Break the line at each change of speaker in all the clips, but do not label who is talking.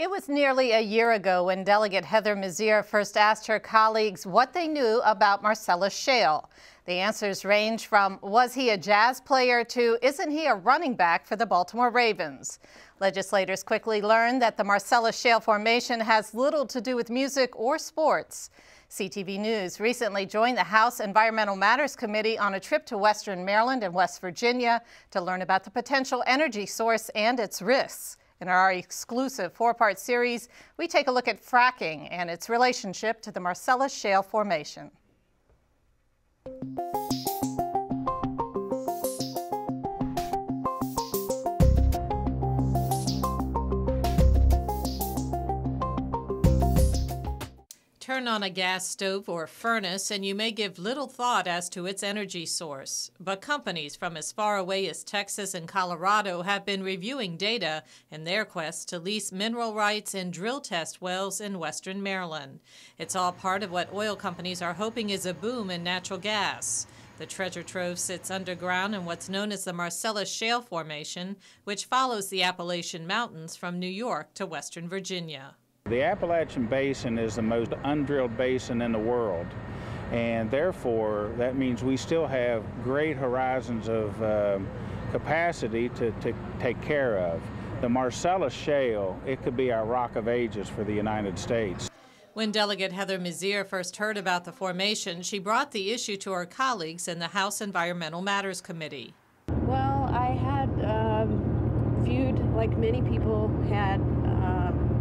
It was nearly a year ago when Delegate Heather Mizere first asked her colleagues what they knew about Marcellus Shale. The answers range from, was he a jazz player, to, isn't he a running back for the Baltimore Ravens? Legislators quickly learned that the Marcellus Shale Formation has little to do with music or sports. CTV News recently joined the House Environmental Matters Committee on a trip to Western Maryland and West Virginia to learn about the potential energy source and its risks. In our exclusive four-part series, we take a look at fracking and its relationship to the Marcellus Shale Formation. Turn on a gas stove or furnace and you may give little thought as to its energy source. But companies from as far away as Texas and Colorado have been reviewing data in their quest to lease mineral rights and drill test wells in western Maryland. It's all part of what oil companies are hoping is a boom in natural gas. The treasure trove sits underground in what's known as the Marcellus Shale Formation, which follows the Appalachian Mountains from New York to western Virginia.
The Appalachian Basin is the most undrilled basin in the world, and therefore that means we still have great horizons of capacity to take care of. The Marcellus Shale, it could be our rock of ages for the United States.
When Delegate Heather Mizere first heard about the formation, she brought the issue to her colleagues in the House Environmental Matters Committee.
Well, I had viewed, like many people, had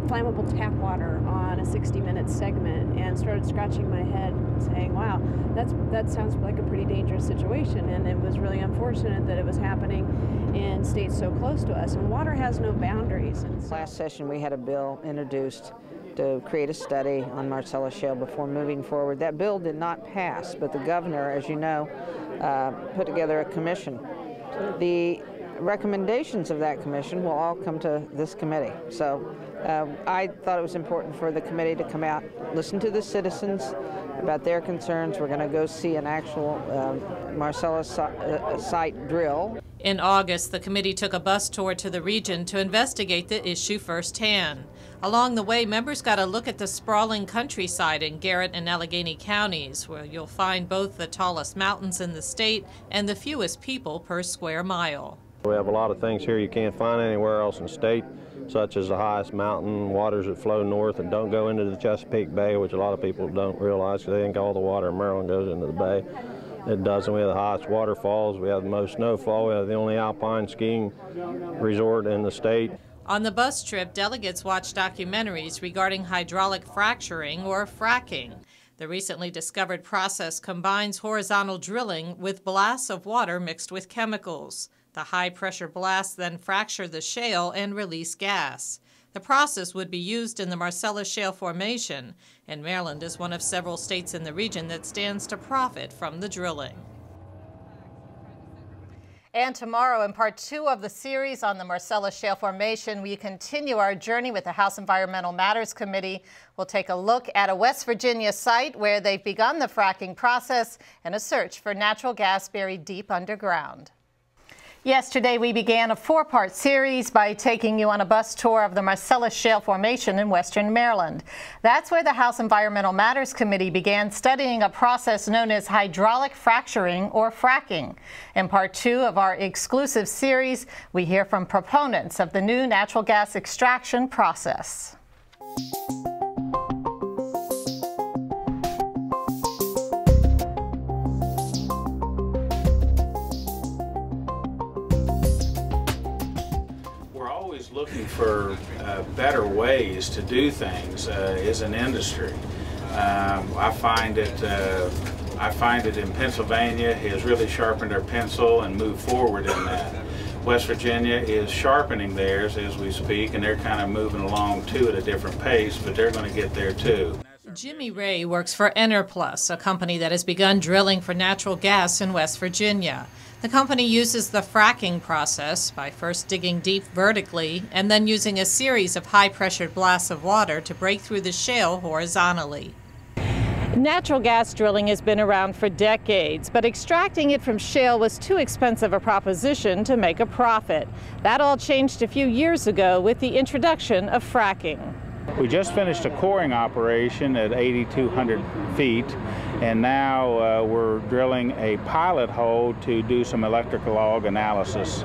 flammable tap water on a 60-minute segment and started scratching my head and saying, wow, that sounds like a pretty dangerous situation, and it was really unfortunate that it was happening in states so close to us, and water has no boundaries. And so
last session we had a bill introduced to create a study on Marcellus Shale before moving forward. That bill did not pass, but the governor, as you know, put together a commission. The recommendations of that commission will all come to this committee. So I thought it was important for the committee to come out, listen to the citizens about their concerns. We're going to go see an actual Marcellus site drill.
In August, the committee took a bus tour to the region to investigate the issue firsthand. Along the way, members got a look at the sprawling countryside in Garrett and Allegheny counties, where you'll find both the tallest mountains in the state and the fewest people per square mile.
We have a lot of things here you can't find anywhere else in the state, such as the highest mountain, waters that flow north and don't go into the Chesapeake Bay, which a lot of people don't realize because they think all the water in Maryland goes into the bay. It doesn't. We have the highest waterfalls, we have the most snowfall, we have the only alpine skiing resort in the state.
On the bus trip, delegates watched documentaries regarding hydraulic fracturing or fracking. The recently discovered process combines horizontal drilling with blasts of water mixed with chemicals. The high-pressure blasts then fracture the shale and release gas. The process would be used in the Marcellus Shale Formation, and Maryland is one of several states in the region that stands to profit from the drilling. And tomorrow, in part 2 of the series on the Marcellus Shale Formation, we continue our journey with the House Environmental Matters Committee. We'll take a look at a West Virginia site where they've begun the fracking process and a search for natural gas buried deep underground. Yesterday, we began a 4-part series by taking you on a bus tour of the Marcellus Shale Formation in western Maryland. That's where the House Environmental Matters Committee began studying a process known as hydraulic fracturing or fracking. In part 2 of our exclusive series, we hear from proponents of the new natural gas extraction process.
Looking for better ways to do things as an industry. I find it in Pennsylvania has really sharpened their pencil and moved forward in that. West Virginia is sharpening theirs as we speak, and they're kind of moving along too at a different pace, but they're going to get there too.
Jimmy Ray works for Enerplus, a company that has begun drilling for natural gas in West Virginia. The company uses the fracking process by first digging deep vertically and then using a series of high-pressured blasts of water to break through the shale horizontally. Natural gas drilling has been around for decades, but extracting it from shale was too expensive a proposition to make a profit. That all changed a few years ago with the introduction of fracking.
We just finished a coring operation at 8,200 feet, and now we're drilling a pilot hole to do some electrical log analysis.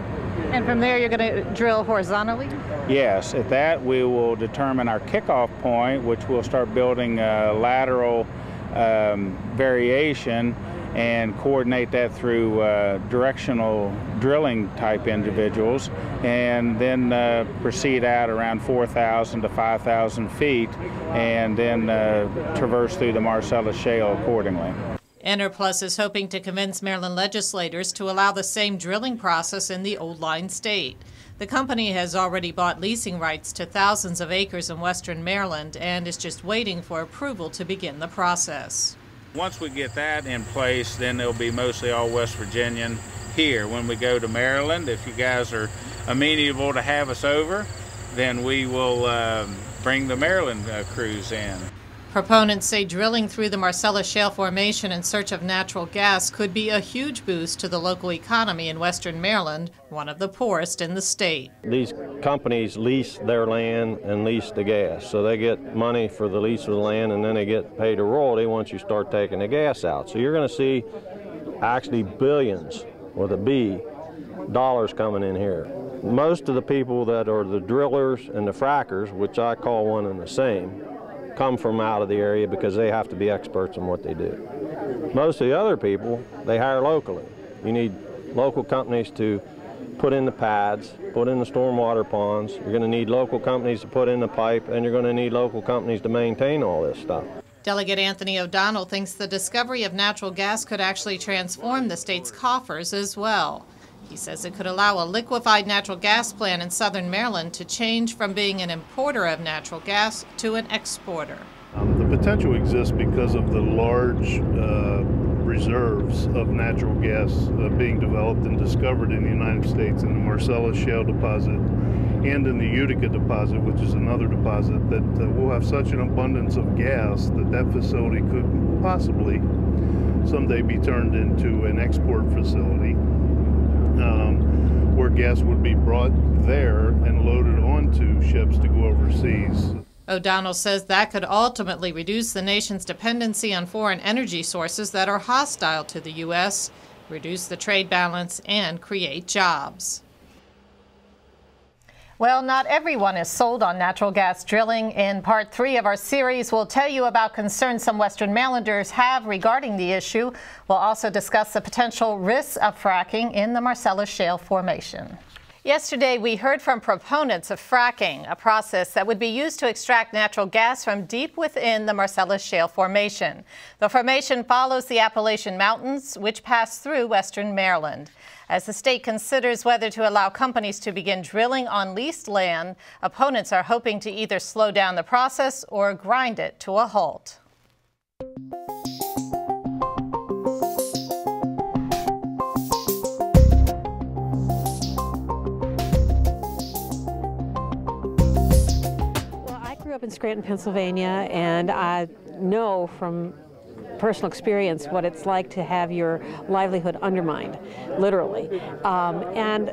And from there you're going to drill horizontally?
Yes, at that we will determine our kickoff point, which we'll start building lateral variation and coordinate that through directional drilling type individuals, and then proceed out around 4,000 to 5,000 feet, and then traverse through the Marcellus Shale accordingly.
Enerplus is hoping to convince Maryland legislators to allow the same drilling process in the Old Line State. The company has already bought leasing rights to thousands of acres in western Maryland and is just waiting for approval to begin the process.
Once we get that in place, then it'll be mostly all West Virginian here. When we go to Maryland, if you guys are amenable to have us over, then we will bring the Maryland crews in.
Proponents say drilling through the Marcellus Shale Formation in search of natural gas could be a huge boost to the local economy in western Maryland, one of the poorest in the state.
These companies lease their land and lease the gas, so they get money for the lease of the land, and then they get paid a royalty once you start taking the gas out. So you're going to see actually billions, with a B, dollars coming in here. Most of the people that are the drillers and the frackers, which I call one and the same, come from out of the area because they have to be experts in what they do. Most of the other people, they hire locally. You need local companies to put in the pads, put in the stormwater ponds. You're going to need local companies to put in the pipe, and you're going to need local companies to maintain all this stuff.
Delegate Anthony O'Donnell thinks the discovery of natural gas could actually transform the state's coffers as well. He says it could allow a liquefied natural gas plant in southern Maryland to change from being an importer of natural gas to an exporter.
The potential exists because of the large reserves of natural gas being developed and discovered in the United States in the Marcellus Shale deposit and in the Utica deposit, which is another deposit, that we'll have such an abundance of gas that that facility could possibly someday be turned into an export facility. Where gas would be brought there and loaded onto ships to go overseas.
O'Donnell says that could ultimately reduce the nation's dependency on foreign energy sources that are hostile to the U.S., reduce the trade balance, and create jobs. Well, not everyone is sold on natural gas drilling. In part 3 of our series, we'll tell you about concerns some Western Marylanders have regarding the issue. We'll also discuss the potential risks of fracking in the Marcellus Shale Formation. Yesterday, we heard from proponents of fracking, a process that would be used to extract natural gas from deep within the Marcellus Shale Formation. The formation follows the Appalachian Mountains, which pass through western Maryland. As the state considers whether to allow companies to begin drilling on leased land, opponents are hoping to either slow down the process or grind it to a halt.
I grew up in Scranton, Pennsylvania, and I know from personal experience what it's like to have your livelihood undermined, literally. And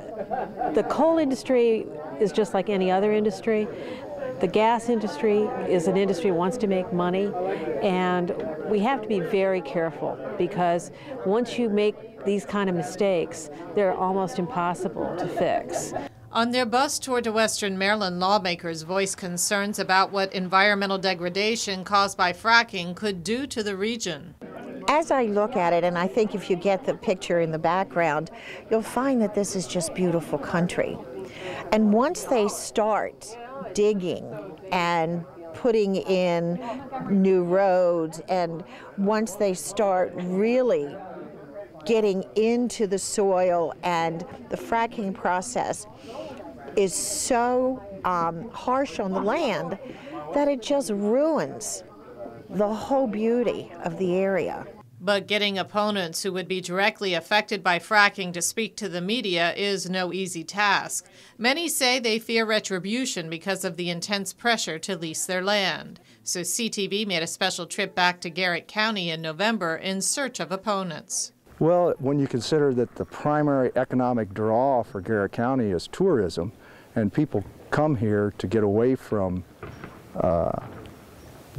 the coal industry is just like any other industry. The gas industry is an industry that wants to make money, and we have to be very careful because once you make these kind of mistakes, they're almost impossible to fix.
On their bus tour to western Maryland, lawmakers voiced concerns about what environmental degradation caused by fracking could do to the region.
As I look at it, and I think if you get the picture in the background, you'll find that this is just beautiful country. And once they start digging and putting in new roads, and once they start really getting into the soil, and the fracking process is so harsh on the land that it just ruins the whole beauty of the area.
But getting opponents who would be directly affected by fracking to speak to the media is no easy task. Many say they fear retribution because of the intense pressure to lease their land. So CTV made a special trip back to Garrett County in November in search of opponents.
Well, when you consider that the primary economic draw for Garrett County is tourism, and people come here to get away from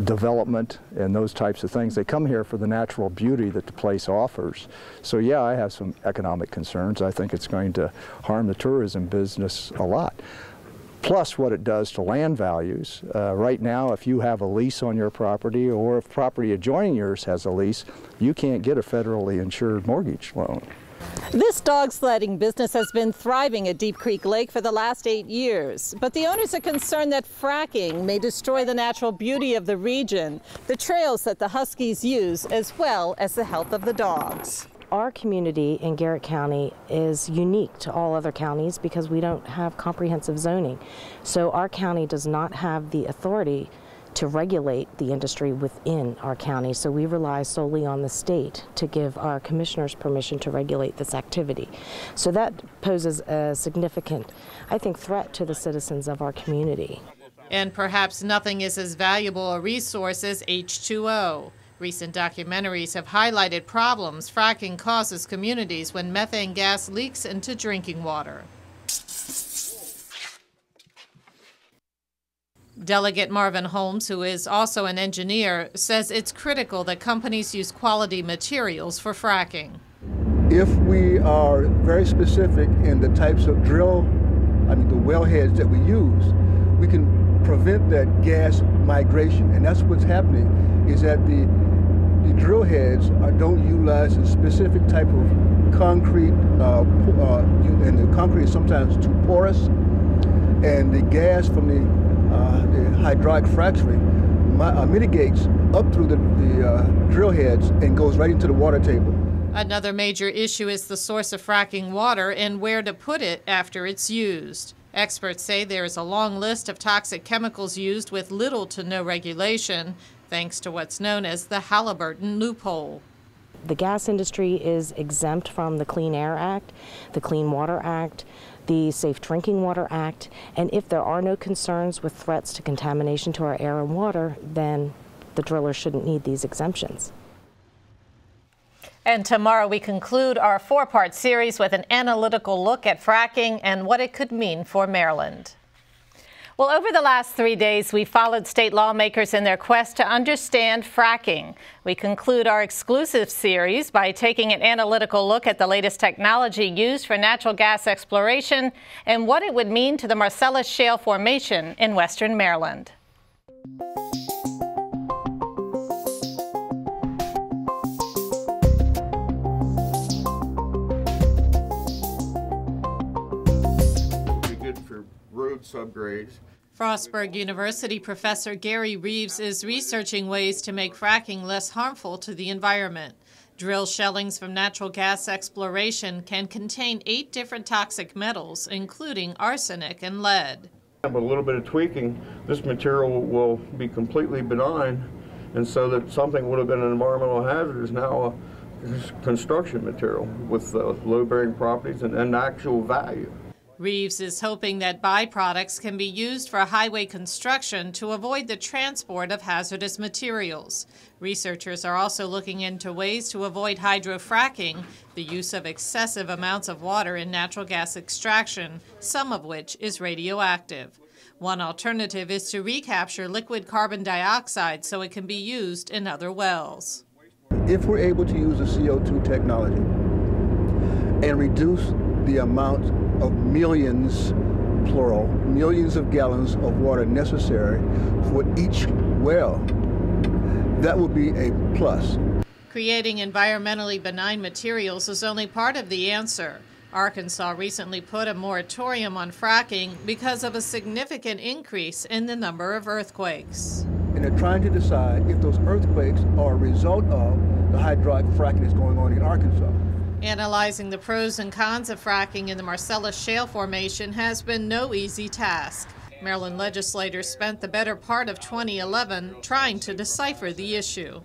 development and those types of things. They come here for the natural beauty that the place offers. So yeah, I have some economic concerns. I think it's going to harm the tourism business a lot. Plus what it does to land values. Right now, if you have a lease on your property, or if property adjoining yours has a lease, you can't get a federally insured mortgage loan.
This dog sledding business has been thriving at Deep Creek Lake for the last 8 years, but the owners are concerned that fracking may destroy the natural beauty of the region, the trails that the Huskies use, as well as the health of the dogs.
Our community in Garrett County is unique to all other counties because we don't have comprehensive zoning. So our county does not have the authority to regulate the industry within our county. So we rely solely on the state to give our commissioners permission to regulate this activity. So that poses a significant, I think, threat to the citizens of our community.
And perhaps nothing is as valuable a resource as H2O. Recent documentaries have highlighted problems fracking causes communities when methane gas leaks into drinking water. Delegate Marvin Holmes, who is also an engineer, says it's critical that companies use quality materials for fracking.
If we are very specific in the types of the wellheads that we use, we can prevent that gas migration. And that's what's happening, is that the drill heads don't utilize a specific type of concrete, and the concrete is sometimes too porous, and the gas from the hydraulic fracturing mitigates up through the drill heads and goes right into the water table.
Another major issue is the source of fracking water and where to put it after it's used. Experts say there is a long list of toxic chemicals used with little to no regulation, thanks to what's known as the Halliburton loophole.
The gas industry is exempt from the Clean Air Act, the Clean Water Act, the Safe Drinking Water Act, and if there are no concerns with threats to contamination to our air and water, then the drillers shouldn't need these exemptions.
And tomorrow we conclude our 4-part series with an analytical look at fracking and what it could mean for Maryland. Well, over the last 3 days, we followed state lawmakers in their quest to understand fracking. We conclude our exclusive series by taking an analytical look at the latest technology used for natural gas exploration and what it would mean to the Marcellus Shale Formation in western Maryland.
Good for road subgrades.
Frostburg University professor Gary Reeves is researching ways to make fracking less harmful to the environment. Drill shellings from natural gas exploration can contain 8 different toxic metals, including arsenic and lead.
With a little bit of tweaking, this material will be completely benign, and so that something would have been an environmental hazard is now a construction material with low-bearing properties and actual value.
Reeves is hoping that byproducts can be used for highway construction to avoid the transport of hazardous materials. Researchers are also looking into ways to avoid hydrofracking, the use of excessive amounts of water in natural gas extraction, some of which is radioactive. One alternative is to recapture liquid carbon dioxide so it can be used in other wells.
If we're able to use the CO2 technology and reduce the amount of millions, plural, millions of gallons of water necessary for each well, that would be a plus.
Creating environmentally benign materials is only part of the answer. Arkansas recently put a moratorium on fracking because of a significant increase in the number of earthquakes.
And they're trying to decide if those earthquakes are a result of the hydraulic fracking that's going on in Arkansas.
Analyzing the pros and cons of fracking in the Marcellus Shale Formation has been no easy task. Maryland legislators spent the better part of 2011 trying to decipher the issue.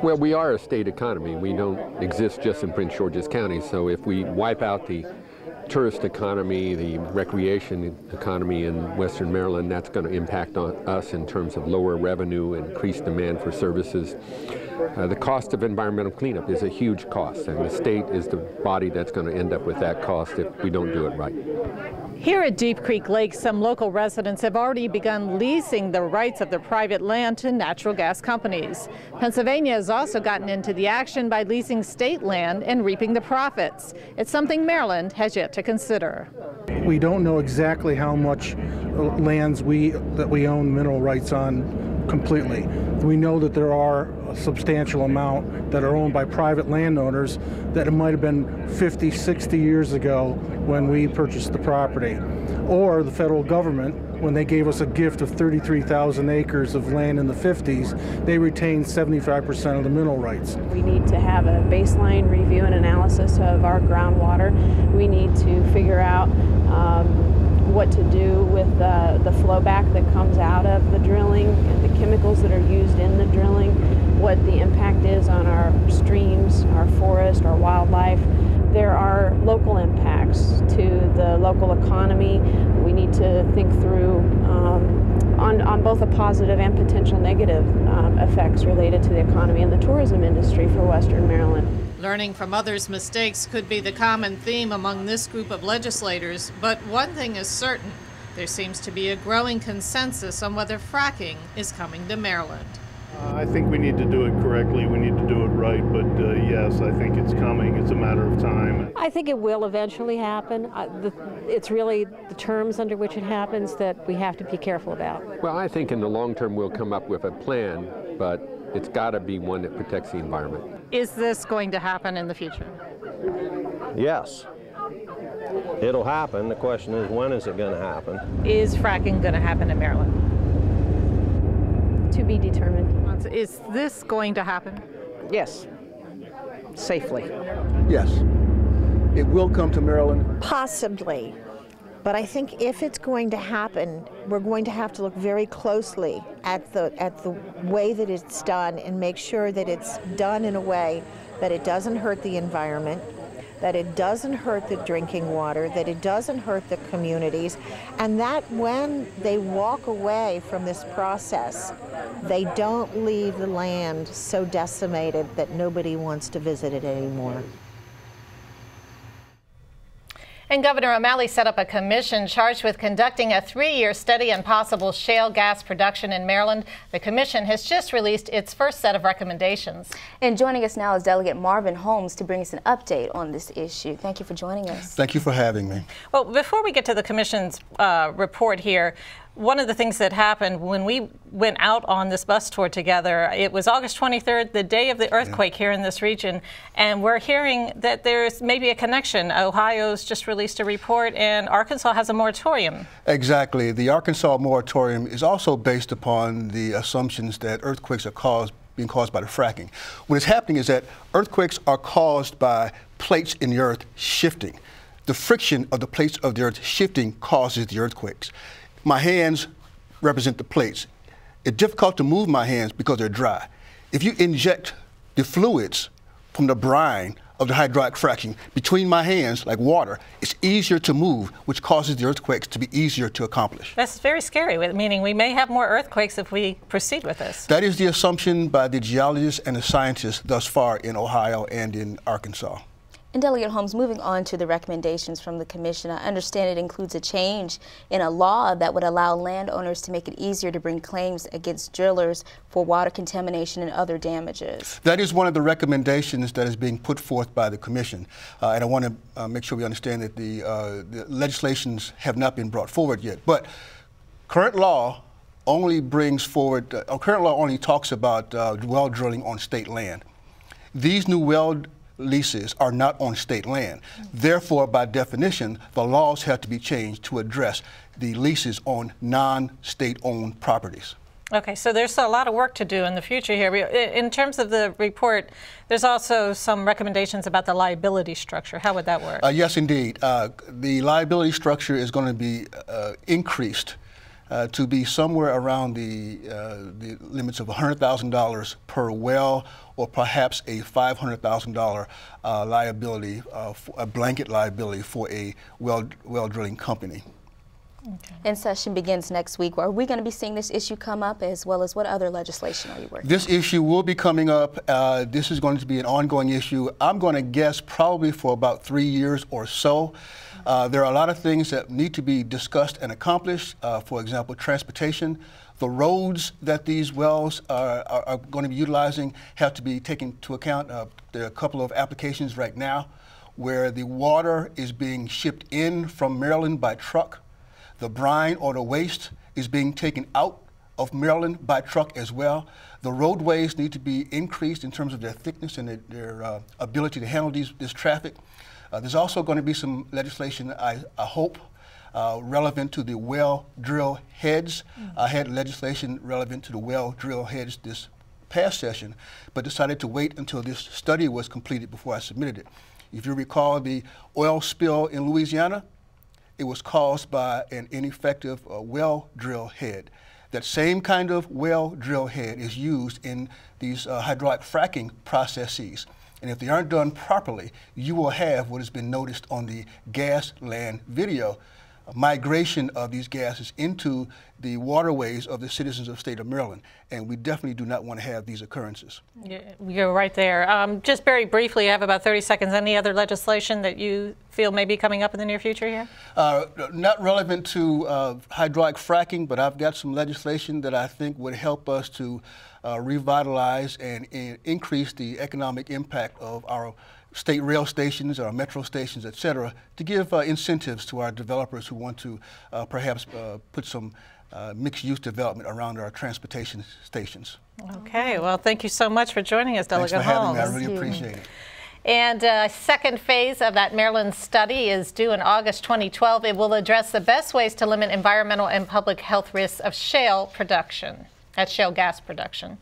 Well, we are a state economy. We don't exist just in Prince George's County, so if we wipe out the tourist economy, the recreation economy in Western Maryland, that's going to impact on us in terms of lower revenue, increased demand for services. The cost of environmental cleanup is a huge cost, and the state is the body that's going to end up with that cost if we don't do it right.
Here at Deep Creek Lake, some local residents have already begun leasing the rights of their private land to natural gas companies. Pennsylvania has also gotten into the action by leasing state land and reaping the profits. It's something Maryland has yet to consider.
We don't know exactly how much lands that we own mineral rights on completely. We know that there are a substantial amount that are owned by private landowners that it might have been 50, 60 years ago when we purchased the property. Or the federal government, when they gave us a gift of 33,000 acres of land in the 50s, they retained 75% of the mineral rights.
We need to have a baseline review and analysis of our groundwater. We need to figure out what to do with the flowback that comes out of the drilling and the chemicals that are used in the drilling, what the impact is on our streams, our forest, our wildlife. There are local impacts to the local economy. We need to think through on both a positive and potential negative effects related to the economy and the tourism industry for Western Maryland.
Learning from others' mistakes could be the common theme among this group of legislators, but one thing is certain. There seems to be a growing consensus on whether fracking is coming to Maryland.
I think we need to do it correctly. We need to do it right, but yes, I think it's coming. It's a matter of time.
I think it will eventually happen. It's really the terms under which it happens that we have to be careful about.
Well, I think in the long term we'll come up with a plan, but it's got to be one that protects the environment.
Is this going to happen in the future?
Yes. It'll happen. The question is, when is it going to happen?
Is fracking going to happen in Maryland?
To be determined.
Is this going to happen?
Yes. Safely.
Yes. It will come to Maryland.
Possibly. But I think if it's going to happen, we're going to have to look very closely at the way that it's done and make sure that it's done in a way that it doesn't hurt the environment, that it doesn't hurt the drinking water, that it doesn't hurt the communities, and that when they walk away from this process, they don't leave the land so decimated that nobody wants to visit it anymore.
And Governor O'Malley set up a commission charged with conducting a 3-year study on possible shale gas production in Maryland. The commission has just released its first set of recommendations.
And joining us now is Delegate Marvin Holmes to bring us an update on this issue. Thank you for joining us.
Thank you for having me.
Well, before we get to the commission's report here, one of the things that happened when we went out on this bus tour together, it was August 23rd, the day of the earthquake here in this region, and we're hearing that there's maybe a connection. Ohio's just released a report, and Arkansas has a moratorium.
Exactly. The Arkansas moratorium is also based upon the assumptions that earthquakes are being caused by the fracking. What is happening is that earthquakes are caused by plates in the earth shifting. The friction of the plates of the earth shifting causes the earthquakes. My hands represent the plates. It's difficult to move my hands because they're dry. If you inject the fluids from the brine of the hydraulic fracking between my hands, like water, it's easier to move, which causes the earthquakes to be easier to accomplish.
That's very scary, meaning we may have more earthquakes if we proceed with this.
That is the assumption by the geologists and the scientists thus far in Ohio and in Arkansas.
And Delegate Holmes, moving on to the recommendations from the commission, I understand it includes a change in a law that would allow landowners to make it easier to bring claims against drillers for water contamination and other damages.
That is one of the recommendations that is being put forth by the commission. And I want to make sure we understand that the legislations have not been brought forward yet. But current law only brings forward, current law only talks about well drilling on state land. These new well leases are not on state land. Therefore, by definition, the laws have to be changed to address the leases on non-state-owned properties.
Okay, so there's a lot of work to do in the future here. In terms of the report, there's also some recommendations about the liability structure. How would that work?
Yes, indeed. The liability structure is going to be increased to be somewhere around the limits of $100,000 per well, or perhaps a $500,000 liability, a blanket liability for a well drilling company.
Okay. And session begins next week. Are we going to be seeing this issue come up, as well as what other legislation are you working on?
This issue will be coming up. This is going to be an ongoing issue. I'm going to guess probably for about 3 years or so. There are a lot of things that need to be discussed and accomplished. For example, transportation. The roads that these wells are going to be utilizing have to be taken into account. There are a couple of applications right now where the water is being shipped in from Maryland by truck. The brine or the waste is being taken out of Maryland by truck as well. The roadways need to be increased in terms of their thickness and their ability to handle this traffic. There's also going to be some legislation, I hope, relevant to the well drill heads. I had legislation relevant to the well drill heads this past session, but decided to wait until this study was completed before I submitted it. If you recall the oil spill in Louisiana, it was caused by an ineffective well drill head. That same kind of well drill head is used in these hydraulic fracking processes. And if they aren't done properly, you will have what has been noticed on the gas land video, migration of these gases into the waterways of the citizens of the state of Maryland. And we definitely do not want to have these occurrences.
You're right there. Just very briefly, I have about 30 seconds. Any other legislation that you feel may be coming up in the near future here?
Not relevant to hydraulic fracking, but I've got some legislation that I think would help us to revitalize and increase the economic impact of our state rail stations, our metro stations, et cetera, to give incentives to our developers who want to perhaps put some mixed-use development around our transportation stations.
Okay, well, thank you so much for joining us, Delegate Holmes.
Thanks for having me. I really appreciate it.
And second phase of that Maryland study is due in August 2012. It will address the best ways to limit environmental and public health risks of shale production, shale gas production.